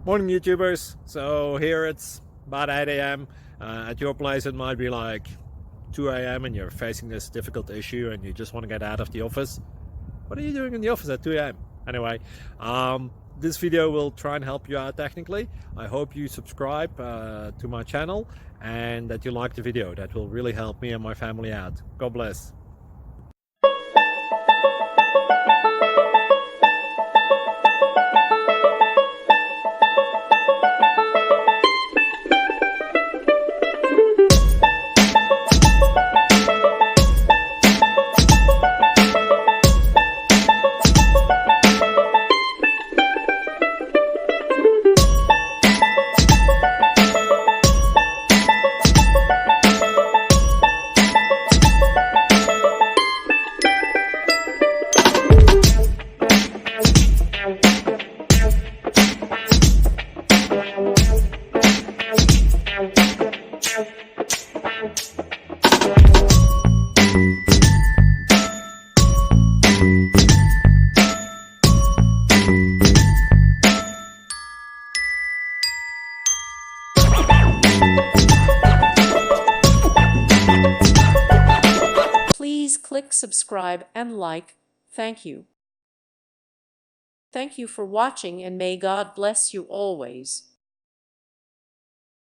Morning YouTubers. So here it's about 8 a.m. At your place it might be like 2 a.m. and you're facing this difficult issue and you just want to get out of the office. What are you doing in the office at 2 a.m.? Anyway, this video will try and help you out technically. I hope you subscribe to my channel and that you like the video. That will really help me and my family out. God bless. Please click subscribe and like. Thank you. Thank you for watching and may God bless you always.